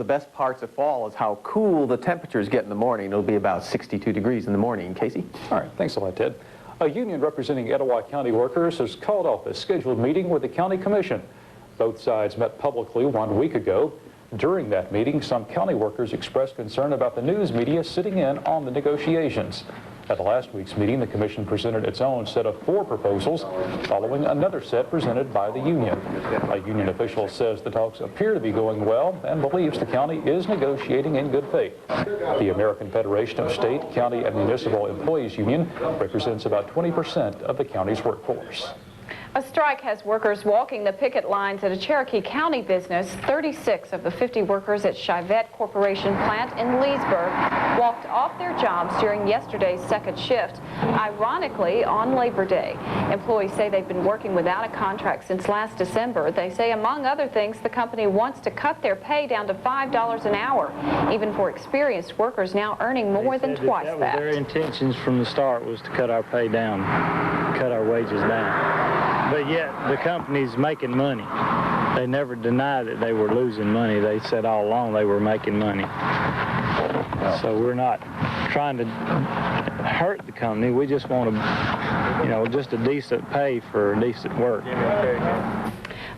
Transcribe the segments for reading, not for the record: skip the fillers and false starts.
best parts of fall is how cool the temperatures get in the morning. It'll be about 62 degrees in the morning. Casey? All right, thanks a lot, Ted. A union representing Etowah County workers has called off a scheduled meeting with the county commission. Both sides met publicly 1 week ago. During that meeting, some county workers expressed concern about the news media sitting in on the negotiations. At last week's meeting, the commission presented its own set of 4 proposals, following another set presented by the union. A union official says the talks appear to be going well and believes the county is negotiating in good faith. The American Federation of State, County, and Municipal Employees Union represents about 20% of the county's workforce. A strike has workers walking the picket lines at a Cherokee County business. 36 of the 50 workers at Chivette Corporation plant in Leesburg walked off their jobs during yesterday's second shift, ironically on Labor Day. Employees say they've been working without a contract since last December. They say, among other things, the company wants to cut their pay down to $5 an hour, even for experienced workers now earning more than twice that. Their intentions from the start was to cut our pay down, cut our wages down. But yet, the company's making money. They never denied that they were losing money. They said all along they were making money. So we're not trying to hurt the company. We just want just a decent pay for decent work.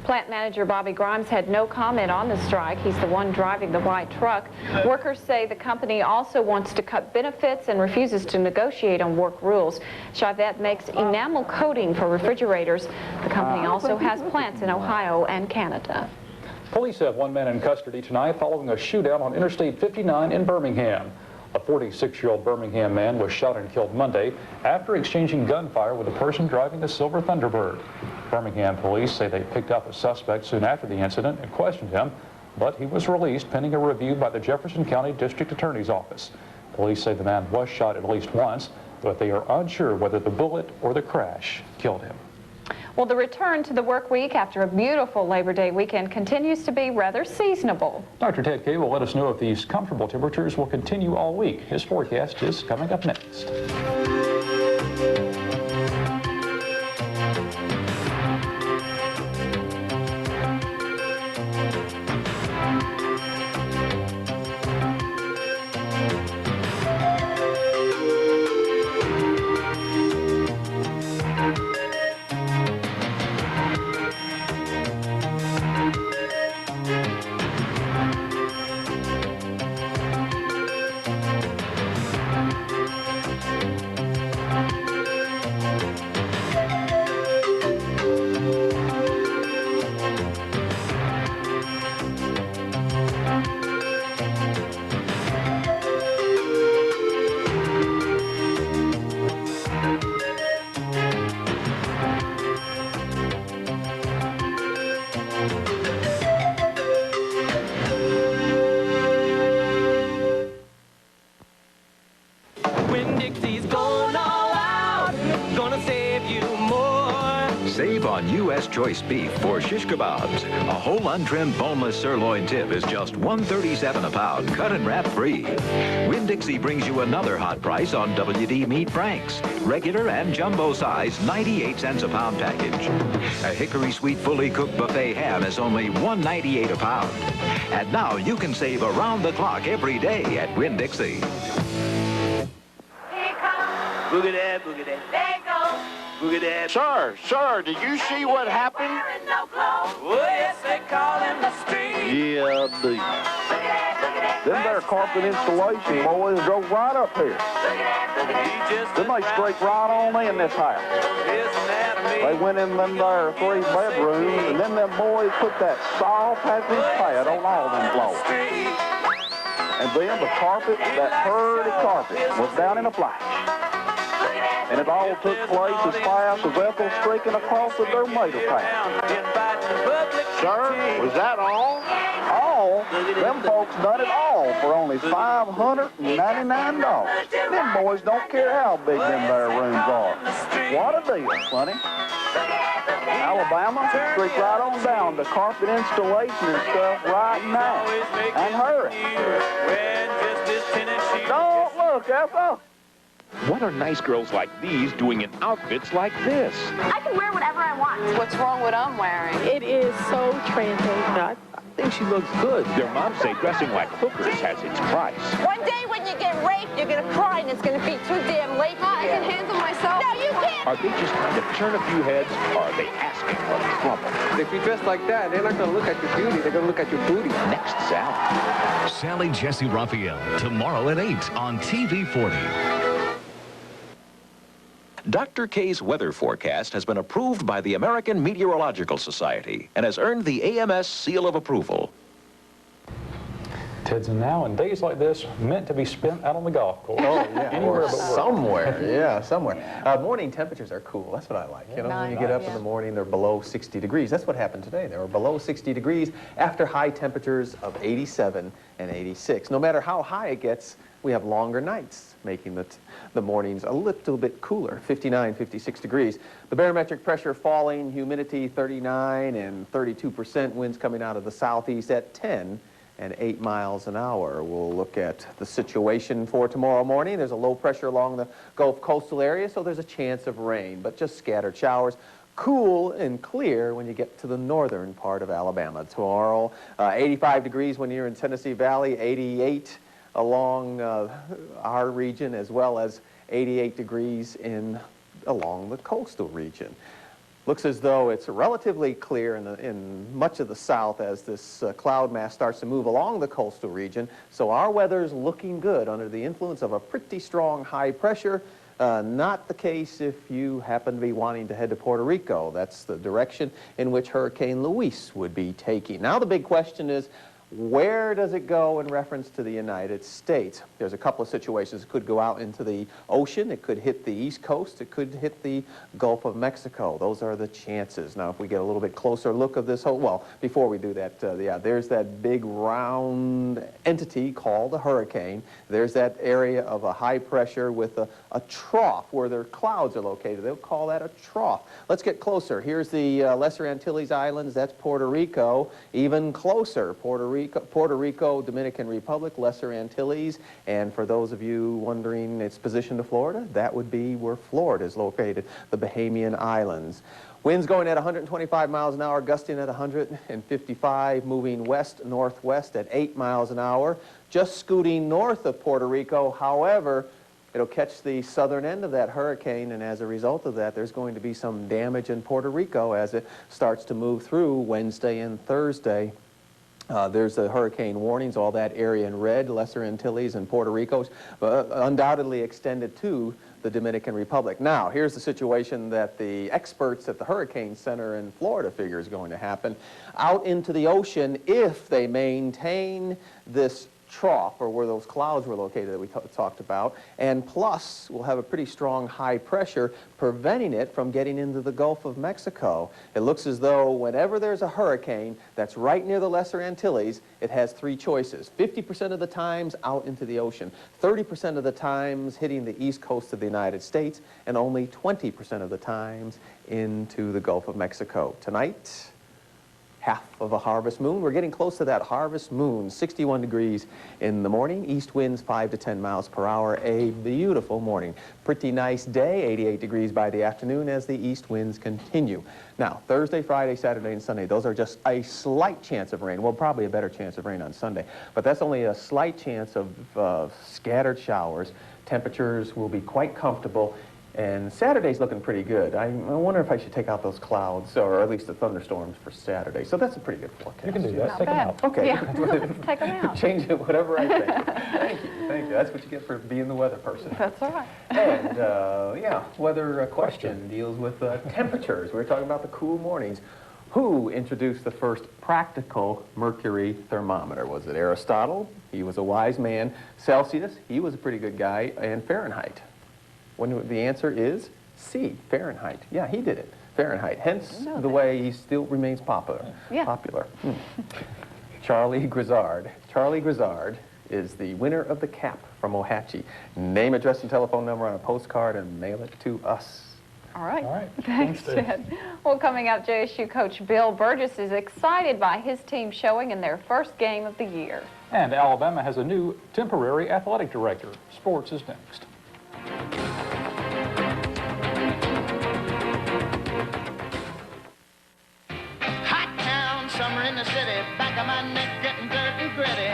Plant manager Bobby Grimes had no comment on the strike. He's the one driving the white truck. Workers say the company also wants to cut benefits and refuses to negotiate on work rules. Chivette makes enamel coating for refrigerators. The company also has plants in Ohio and Canada. Police have one man in custody tonight following a shootout on Interstate 59 in Birmingham. A 46-year-old Birmingham man was shot and killed Monday after exchanging gunfire with a person driving the Silver Thunderbird. Birmingham police say they picked up a suspect soon after the incident and questioned him, but he was released pending a review by the Jefferson County District Attorney's Office. Police say the man was shot at least once, but they are unsure whether the bullet or the crash killed him. Well, the return to the work week after a beautiful Labor Day weekend continues to be rather seasonable. Dr. Ted Kay will let us know if these comfortable temperatures will continue all week. His forecast is coming up next. Save on U.S. choice beef for shish kebabs. A whole untrimmed boneless sirloin tip is just $1.37 a pound, cut and wrap free. Winn-Dixie brings you another hot price on WD Meat Franks. Regular and jumbo size, 98 cents a pound package. A hickory sweet fully cooked buffet ham is only $1.98 a pound. And now you can save around the clock every day at Winn-Dixie. Here comes. Boogie that, boogie that. There it goes. Boogie that. Sir, did you see what happened? No clothes. Oh, yes, they call him the street. Yeah, dude. Look at that. Them there carpet installation boys drove right up here. Look at that. Then they scraped right on in this house. They went in them there 3 bedrooms, and then them boys put that soft happy pad on all them floors. And then the carpet, that purdy carpet, was down in a flash. And it all took place as fast as Ethel streaking across the tomato patch. Sir, Was that all? All? Them folks done it all for only $599. Them boys don't care how big them there rooms are. What a deal, Sonny. Alabama, streak right on down to carpet installation and stuff right now. And hurry. Don't look, Ethel. What are nice girls like these doing in outfits like this? I can wear whatever I want. What's wrong with what I'm wearing? It is so trendy. think she looks good. Their moms say dressing like hookers has its price. One day when you get raped, you're going to cry and it's going to be too damn late. I can handle myself. No, you can't. Are they just trying to turn a few heads, or are they asking for trouble? If you dress like that, they're not going to look at your beauty. They're going to look at your booty. Next, Sally. Sally Jesse Raphael, tomorrow at 8 on TV-40. Dr. K's weather forecast has been approved by the American Meteorological Society and has earned the AMS seal of approval. Ted's and now, and days like this meant to be spent out on the golf course. Oh, yeah. Anywhere Or but work. somewhere. Yeah, somewhere. Morning temperatures are cool. That's what I like. You know, when you get up in the morning, they're below 60 degrees. That's what happened today. They were below 60 degrees after high temperatures of 87 and 86. No matter how high it gets, we have longer nights, making the mornings a little bit cooler, 59, 56 degrees. The barometric pressure falling, humidity 39 and 32%, winds coming out of the southeast at 10 and 8 miles an hour. We'll look at the situation for tomorrow morning. There's a low pressure along the Gulf coastal area, so there's a chance of rain, but just scattered showers. Cool and clear when you get to the northern part of Alabama. Tomorrow, 85 degrees when you're in Tennessee Valley, 88 along our region, as well as 88 degrees along the coastal region. Looks as though it's relatively clear in much of the south as this cloud mass starts to move along the coastal region. So our weather's looking good under the influence of a pretty strong high pressure. Not the case if you happen to be wanting to head to Puerto Rico. That's the direction in which Hurricane Luis would be taking. Now the big question is, where does it go in reference to the United States? There's a couple of situations. It could go out into the ocean. It could hit the East Coast. It could hit the Gulf of Mexico. Those are the chances. Now, if we get a little bit closer look of this well, before we do that, there's that big round entity called a hurricane. There's that area of a high pressure with a trough where their clouds are located. They'll call that a trough. Let's get closer. Here's the Lesser Antilles Islands. That's Puerto Rico. Even closer, Puerto Rico, Dominican Republic, Lesser Antilles, and for those of you wondering its position to Florida, that would be where Florida is located, the Bahamian Islands. Winds going at 125 miles an hour, gusting at 155, moving west-northwest at 8 miles an hour, just scooting north of Puerto Rico. However, it'll catch the southern end of that hurricane, and as a result of that, there's going to be some damage in Puerto Rico as it starts to move through Wednesday and Thursday. There's the hurricane warnings, all that area in red, Lesser Antilles and Puerto Rico, undoubtedly extended to the Dominican Republic. Now, here's the situation that the experts at the Hurricane Center in Florida figure is going to happen. Out into the ocean, if they maintain this trough, or where those clouds were located that we talked about, and plus we'll have a pretty strong high pressure preventing it from getting into the Gulf of Mexico. It looks as though whenever there's a hurricane that's right near the Lesser Antilles, it has three choices. 50% of the times out into the ocean, 30% of the times hitting the east coast of the United States, and only 20% of the times into the Gulf of Mexico. Tonight, half of a harvest moon. We're getting close to that harvest moon, 61 degrees in the morning, east winds 5 to 10 miles per hour, a beautiful morning. Pretty nice day, 88 degrees by the afternoon as the east winds continue. Now, Thursday, Friday, Saturday, and Sunday, those are just a slight chance of rain. Well, probably a better chance of rain on Sunday, but that's only a slight chance of scattered showers. Temperatures will be quite comfortable. And Saturday's looking pretty good. I wonder if I should take out those clouds, or at least the thunderstorms for Saturday. So that's a pretty good forecast. You can do that. Not Take them bad. out. Okay. Yeah. Take them out. Change it, whatever I think. Thank you. Thank you. That's what you get for being the weather person. That's all right. And, weather question deals with temperatures. We were talking about the cool mornings. Who introduced the first practical mercury thermometer? Was it Aristotle? He was a wise man. Celsius? He was a pretty good guy. And Fahrenheit? When the answer is C, Fahrenheit. Yeah, he did it, Fahrenheit. Hence the way he still remains popular. Yeah. Charlie Grizzard. Charlie Grizzard is the winner of the cap from Ohatchee. Name, address, and telephone number on a postcard and mail it to us. All right. All right. Thanks, Ted. Well, coming up, JSU coach Bill Burgess is excited by his team showing in their first game of the year. And Alabama has a new temporary athletic director. Sports is next. Hot town, summer in the city, back of my neck getting dirt and gritty.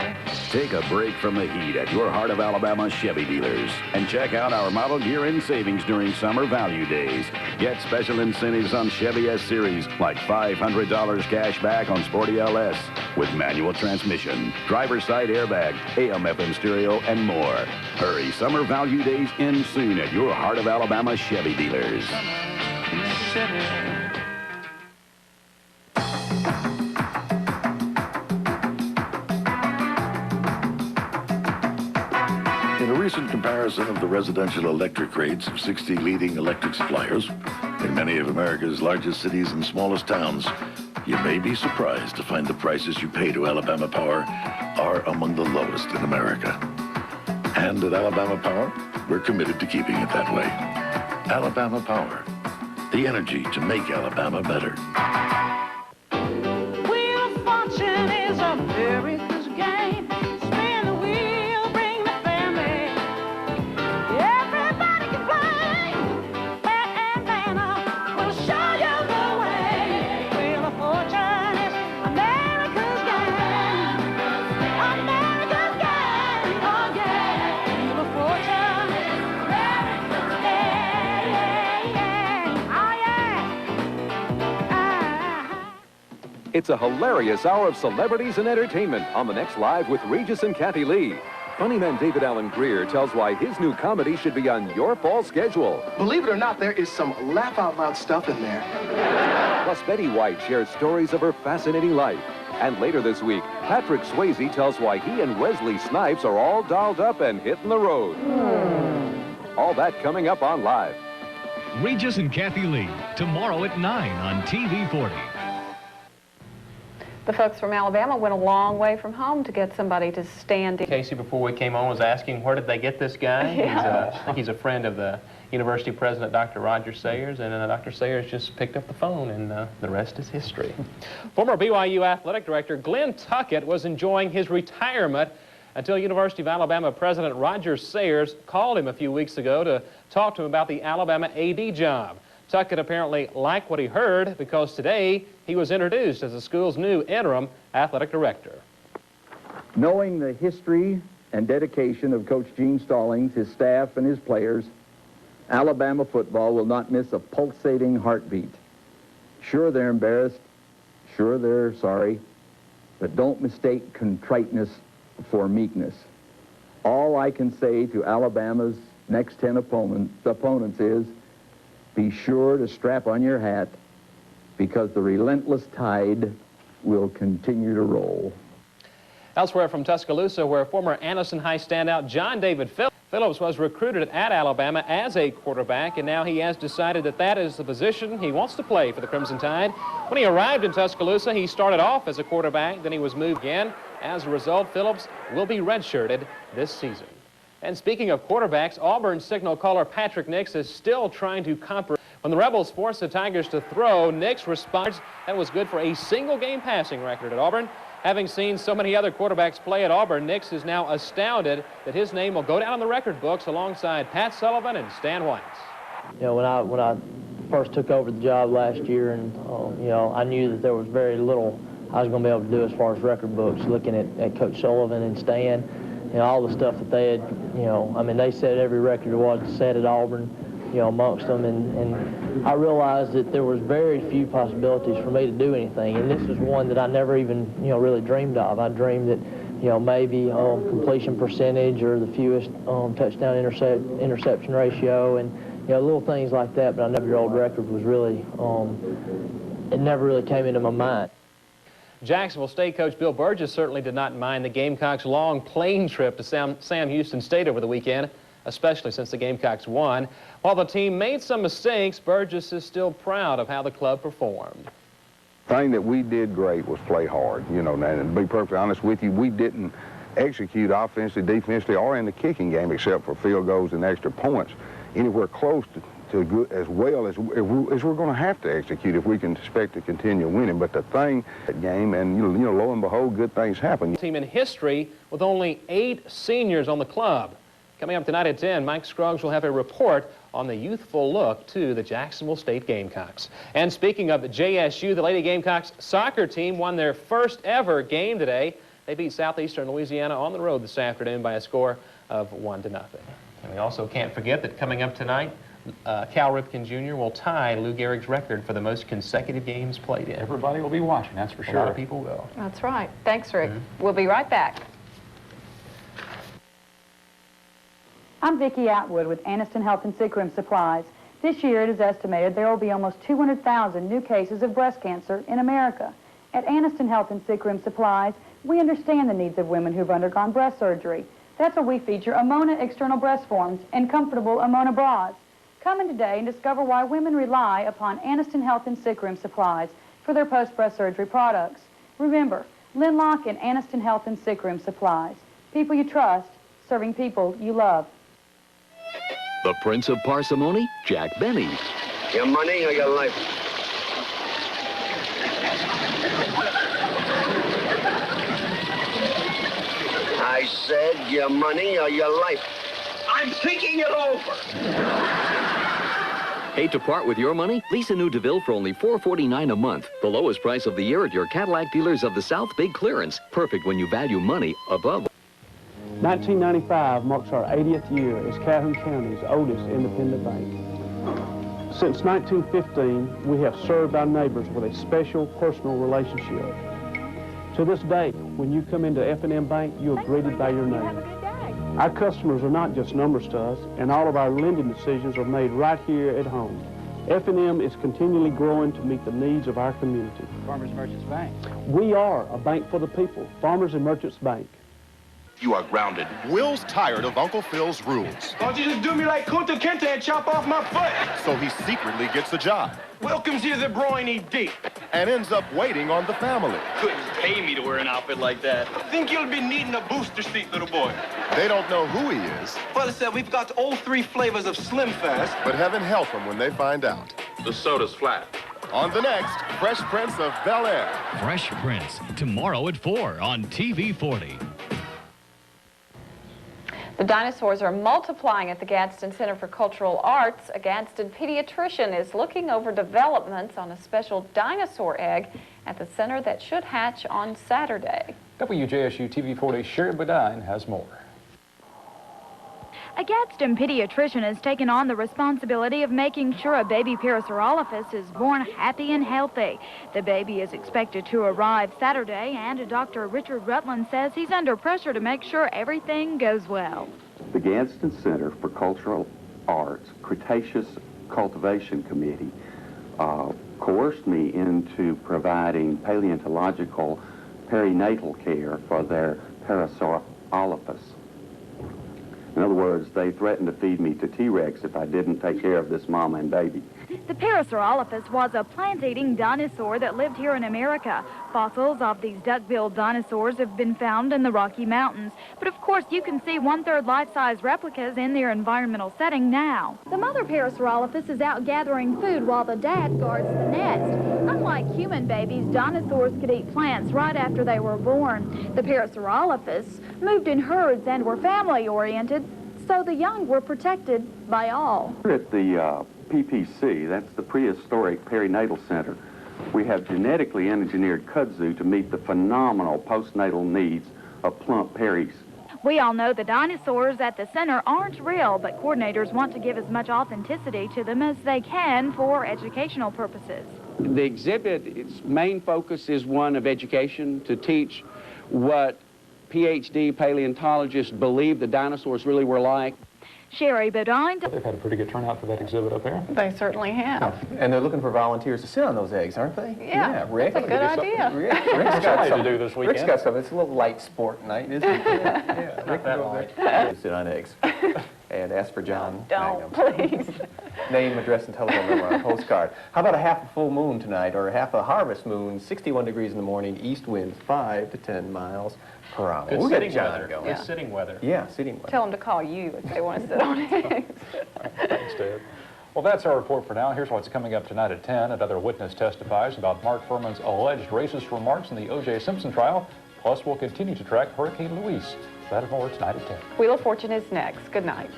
Take a break from the heat at your Heart of Alabama Chevy dealers and check out our model year-end savings during summer value days. Get special incentives on Chevy S-Series like $500 cash back on Sporty LS with manual transmission, driver's side airbag, AM/FM stereo, and more. Hurry, summer value days end soon at your Heart of Alabama Chevy dealers. In a recent comparison of the residential electric rates of 60 leading electric suppliers in many of America's largest cities and smallest towns, you may be surprised to find the prices you pay to Alabama Power are among the lowest in America. And at Alabama Power, we're committed to keeping it that way. Alabama Power, the energy to make Alabama better. Wheel of Fortune is a very good game. Spin the wheel, bring the family. Everybody can play. Atlanta will show you the way. Wheel of Fortune is America's game. America's game, oh yeah. Wheel of Fortune is America's game, oh yeah. It's a hilarious hour of celebrities and entertainment on the next Live with Regis and Kathy Lee. Funny man David Allen Greer tells why his new comedy should be on your fall schedule. Believe it or not, there is some laugh-out-loud stuff in there. Plus, Betty White shares stories of her fascinating life. And later this week, Patrick Swayze tells why he and Wesley Snipes are all dolled up and hitting the road. All that coming up on Live. Regis and Kathy Lee, tomorrow at 9 on TV-40. The folks from Alabama went a long way from home to get somebody to stand in. Casey, before we came on, was asking where did they get this guy. Yeah. I think he's a friend of the university president, Dr. Roger Sayers, and Dr. Sayers just picked up the phone, and the rest is history. Former BYU athletic director Glenn Tuckett was enjoying his retirement until University of Alabama President Roger Sayers called him a few weeks ago to talk to him about the Alabama AD job. Tuckett apparently liked what he heard because today he was introduced as the school's new interim athletic director. Knowing the history and dedication of Coach Gene Stallings, his staff, and his players, Alabama football will not miss a pulsating heartbeat. Sure, they're embarrassed. Sure, they're sorry. But don't mistake contriteness for meekness. All I can say to Alabama's next 10 opponents is, be sure to strap on your hat because the relentless tide will continue to roll. Elsewhere from Tuscaloosa, where former Anniston High standout John David Phillips was recruited at Alabama as a quarterback, and now he has decided that that is the position he wants to play for the Crimson Tide. When he arrived in Tuscaloosa, he started off as a quarterback, then he was moved again. As a result, Phillips will be redshirted this season. And speaking of quarterbacks, Auburn signal caller Patrick Nix is still trying to comprehend. When the Rebels forced the Tigers to throw, Nix responds that was good for a single-game passing record at Auburn. Having seen so many other quarterbacks play at Auburn, Nix is now astounded that his name will go down in the record books alongside Pat Sullivan and Stan White. You know, when I first took over the job last year, and you know, I knew that there was very little I was going to be able to do as far as record books, looking at Coach Sullivan and Stan. You know, all the stuff that they had, you know, I mean, they set every record there was set at Auburn, you know, amongst them, and I realized that there was very few possibilities for me to do anything, and this is one that I never even, you know, really dreamed of. I dreamed that, you know, maybe completion percentage or the fewest touchdown interception ratio, and, you know, little things like that, but I never, your old record was really, it never really came into my mind. Jacksonville State coach Bill Burgess certainly did not mind the Gamecocks' long plane trip to Sam Houston State over the weekend, especially since the Gamecocks won. While the team made some mistakes, Burgess is still proud of how the club performed. The thing that we did great was play hard, you know, and to be perfectly honest with you, we didn't execute offensively, defensively, or in the kicking game except for field goals and extra points anywhere close to good, as well as we're going to have to execute if we can expect to continue winning. But the thing, that game, and you know, lo and behold, good things happen. Team in history with only 8 seniors on the club. Coming up tonight at 10, Mike Scruggs will have a report on the youthful look to the Jacksonville State Gamecocks. And speaking of the JSU, the Lady Gamecocks soccer team won their first ever game today. They beat Southeastern Louisiana on the road this afternoon by a score of 1-0. And we also can't forget that coming up tonight, Cal Ripken Jr. will tie Lou Gehrig's record for the most consecutive games played in. Everybody will be watching, that's for sure. A lot of people will. That's right. Thanks, Rick. We'll be right back. I'm Vicki Atwood with Anniston Health and Sick Room Supplies. This year it is estimated there will be almost 200,000 new cases of breast cancer in America. At Anniston Health and Sick Room Supplies, we understand the needs of women who've undergone breast surgery. That's why we feature Amona external breast forms and comfortable Amona bras. Come in today and discover why women rely upon Anniston Health and Sick Room Supplies for their post-breast surgery products. Remember, Lynn Locke and Anniston Health and Sick Room Supplies. People you trust, serving people you love. The Prince of Parsimony, Jack Benny. Your money or your life? I said your money or your life. I'm thinking it over. Hate to part with your money? Lease a new DeVille for only $449 a month. The lowest price of the year at your Cadillac dealers of the South. Big clearance. Perfect when you value money above. 1995 marks our 80th year as Calhoun County's oldest independent bank. Since 1915, we have served our neighbors with a special personal relationship. To this day, when you come into F&M Bank, you are greeted by your name. Our customers are not just numbers to us, and all of our lending decisions are made right here at home. F&M is continually growing to meet the needs of our community. Farmers Merchants Bank. We are a bank for the people, Farmers and Merchants Bank. You are grounded. Will's tired of Uncle Phil's rules. Don't you just do me like Kunta Kinte and chop off my foot? So he secretly gets a job. Will comes here the briny deep. And ends up waiting on the family. Couldn't pay me to wear an outfit like that. I think you'll be needing a booster seat, little boy. They don't know who he is. Father said we've got all 3 flavors of Slim Fast. But heaven help them when they find out. The soda's flat. On the next Fresh Prince of Bel-Air. Fresh Prince, tomorrow at 4 on TV-40. The dinosaurs are multiplying at the Gadsden Center for Cultural Arts. A Gadsden pediatrician is looking over developments on a special dinosaur egg at the center that should hatch on Saturday. WJSU TV-40's Sherry Bodine has more. A Gadsden pediatrician has taken on the responsibility of making sure a baby Parasaurolophus is born happy and healthy. The baby is expected to arrive Saturday, and Dr. Richard Rutland says he's under pressure to make sure everything goes well. The Gadsden Center for Cultural Arts Cretaceous Cultivation Committee coerced me into providing paleontological perinatal care for their Parasaurolophus. In other words, they threatened to feed me to T-Rex if I didn't take care of this mama and baby. The Parasaurolophus was a plant-eating dinosaur that lived here in America. Fossils of these duck-billed dinosaurs have been found in the Rocky Mountains. But of course, you can see one-third life-size replicas in their environmental setting now. The mother Parasaurolophus is out gathering food while the dad guards the nest. Unlike human babies, dinosaurs could eat plants right after they were born. The Parasaurolophus moved in herds and were family-oriented, so the young were protected by all. Here at the PPC, that's the Prehistoric Perinatal Center, we have genetically engineered kudzu to meet the phenomenal postnatal needs of plump peris. We all know the dinosaurs at the center aren't real, but coordinators want to give as much authenticity to them as they can for educational purposes. The exhibit, its main focus is one of education, to teach what PhD paleontologists believe the dinosaurs really were like. Sherry Bodine. They've had a pretty good turnout for that exhibit up there. They certainly have. And they're looking for volunteers to sit on those eggs, aren't they? Yeah, Rick. that's a good idea. Rick's got something to do this weekend. Rick's got something. It's a little light sport night, isn't it? Yeah, Rick that light. Sit on eggs. And ask for John. Don't, please. Name, address, and telephone number on a postcard. How about a half a full moon tonight, or half a harvest moon, 61 degrees in the morning, east winds 5 to 10 miles per hour. Good We'll sitting get John weather. going. Good sitting weather. Yeah, sitting weather. Tell them to call you if they want to sit on eggs. Thanks, Dad. Well, that's our report for now. Here's what's coming up tonight at 10. Another witness testifies about Mark Furman's alleged racist remarks in the O.J. Simpson trial. Plus, we'll continue to track Hurricane Luis. That and more tonight at 10. Wheel of Fortune is next. Good night.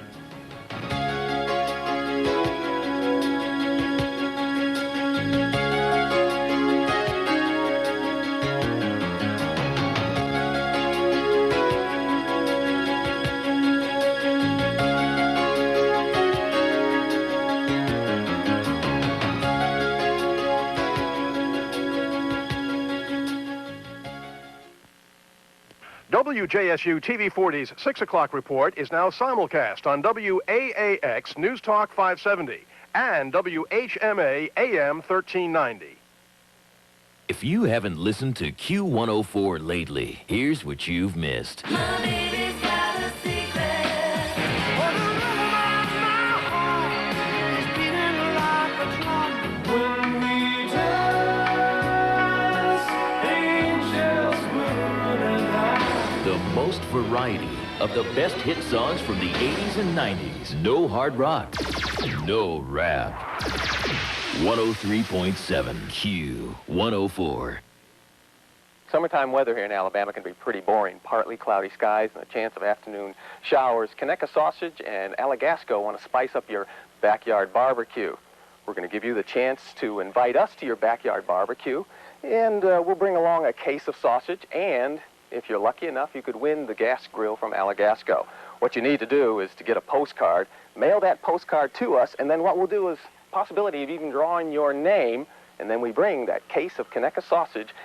WJSU TV-40's 6 o'clock report is now simulcast on WAAX News Talk 570 and WHMA AM 1390. If you haven't listened to Q104 lately, here's what you've missed. The most variety of the best hit songs from the 80s and 90s. No hard rock, no rap. 103.7 Q104. Summertime weather here in Alabama can be pretty boring. Partly cloudy skies and a chance of afternoon showers. Conecuh Sausage and Alagasco want to spice up your backyard barbecue. We're going to give you the chance to invite us to your backyard barbecue, and we'll bring along a case of sausage, and if you're lucky enough, you could win the gas grill from Alagasco. What you need to do is to get a postcard, mail that postcard to us, and then what we'll do is possibility of even drawing your name, and then we bring that case of Conecuh sausage